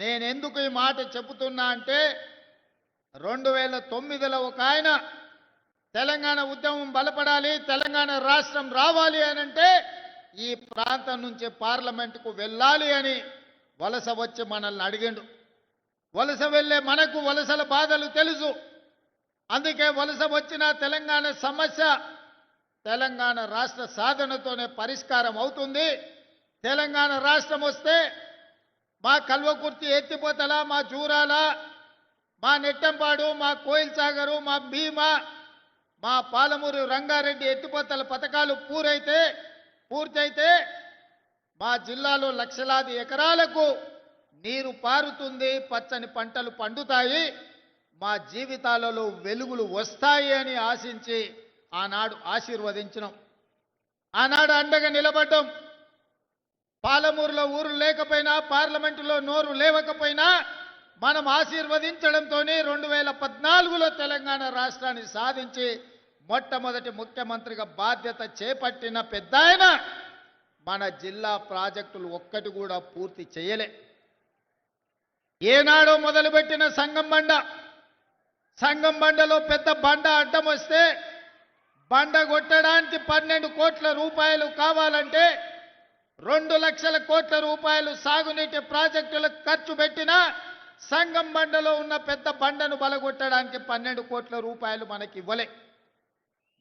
నేనెందుకు ఈ మాట చెబుతున్నా అంటే 2009లో ఒక ఆయన తెలంగాణ ఉద్యమం బలపడాలి, తెలంగాణ రాష్ట్రం రావాలి అనంటే ఈ ప్రాంతం నుంచి పార్లమెంటుకు వెళ్ళాలి అని వలస వచ్చి మనల్ని అడిగిండు. వలస వెళ్ళే మనకు వలసల బాధలు తెలుసు. అందుకే వలస వచ్చిన తెలంగాణ సమస్య తెలంగాణ రాష్ట్ర సాధనతోనే పరిష్కారం అవుతుంది. తెలంగాణ రాష్ట్రం వస్తే మా కల్వకుర్తి ఎత్తిపోతల, మా జూరాల, మా నెట్టంపాడు, మా కోయిల్ సాగరు, మా భీమా, మా పాలమూరు రంగారెడ్డి ఎత్తిపోతల పథకాలు పూర్తయితే మా జిల్లాలో లక్షలాది ఎకరాలకు నీరు పారుతుంది, పచ్చని పంటలు పండుతాయి, మా జీవితాలలో వెలుగులు వస్తాయి అని ఆశించి ఆనాడు ఆశీర్వదించినాం. ఆనాడు అండగా నిలబడ్డాం. పాలమూరులో ఊరు లేకపోయినా, పార్లమెంటులో నోరు లేవకపోయినా మనం ఆశీర్వదించడంతో 2014లో తెలంగాణ రాష్ట్రాన్ని సాధించి మొట్టమొదటి ముఖ్యమంత్రిగా బాధ్యత చేపట్టిన పెద్దాయన మన జిల్లా ప్రాజెక్టులు ఒక్కటి కూడా పూర్తి చేయలే. ఏనాడో మొదలుపెట్టిన సంగం బండలో పెద్ద బండ అడ్డం వస్తే బండ కొట్టడానికి 12 కోట్ల రూపాయలు కావాలంటే 2 లక్షల కోట్ల రూపాయలు సాగునీటి ప్రాజెక్టులకు ఖర్చు పెట్టినా సంగం బండలో ఉన్న పెద్ద బండను బలగొట్టడానికి 12 కోట్ల రూపాయలు మనకి ఇవ్వలే.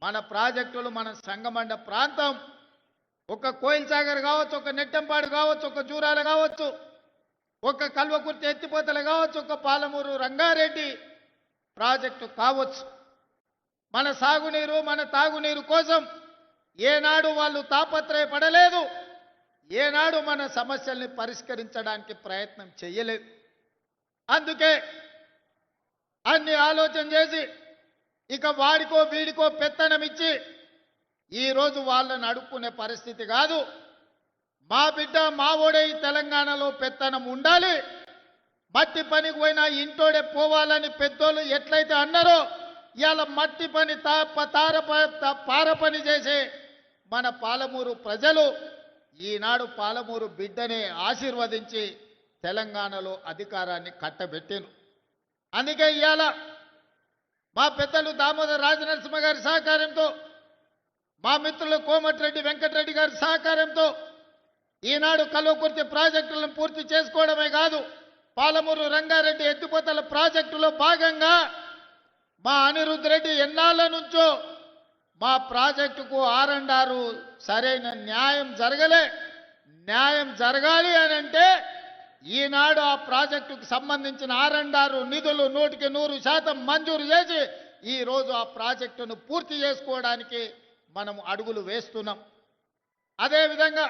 మన ప్రాజెక్టులు, మన సంగమండ ప్రాంతం ఒక కోయిల్ సాగర్ కావచ్చు, ఒక నెట్టంపాడు కావచ్చు, ఒక జూరాల కావచ్చు, ఒక కల్వకుర్తి ఎత్తిపోతలు కావచ్చు, ఒక పాలమూరు రంగారెడ్డి ప్రాజెక్టు కావచ్చు, మన సాగునీరు, మన తాగునీరు కోసం ఏనాడు వాళ్ళు తాపత్రయపడలేదు. ఏనాడు మన సమస్యల్ని పరిష్కరించడానికి ప్రయత్నం చేయలేదు. అందుకే అన్ని ఆలోచన చేసి ఇక వాడికో వీడికో పెత్తనం ఇచ్చి ఈరోజు వాళ్ళని అడుక్కునే పరిస్థితి కాదు. మా బిడ్డ మావోడే ఈ తెలంగాణలో పెత్తనం ఉండాలి, మట్టి పనికి పోయినా ఇంటోడే పోవాలని పెద్దోళ్ళు ఎట్లయితే అన్నారో ఇవాళ మట్టి పని పార పని చేసే మన పాలమూరు ప్రజలు ఈనాడు పాలమూరు బిడ్డనే ఆశీర్వదించి తెలంగాణలో అధికారాన్ని కట్టబెట్టారు. అందుకే ఇవాళ మా పెద్దలు దామోదర్ రాజనరసింహ గారి సహకారంతో, మా మిత్రులు కోమటిరెడ్డి వెంకటరెడ్డి గారి సహకారంతో ఈనాడు కల్వకుర్తి ప్రాజెక్టులను పూర్తి చేసుకోవడమే కాదు, పాలమూరు రంగారెడ్డి ఎత్తిపోతల ప్రాజెక్టులో భాగంగా మా అనిరుద్ధ్ రెడ్డి ఎన్నాళ్ళ నుంచో మా ప్రాజెక్టుకు ఆర్&ఆర్ సరైన న్యాయం జరగాలి అని అంటే ఈనాడు ఆ ప్రాజెక్టుకు సంబంధించిన ఆర్&ఆర్ నిధులు 100% మంజూరు చేసి ఈరోజు ఆ ప్రాజెక్టును పూర్తి చేసుకోవడానికి మనం అడుగులు వేస్తున్నాం. అదేవిధంగా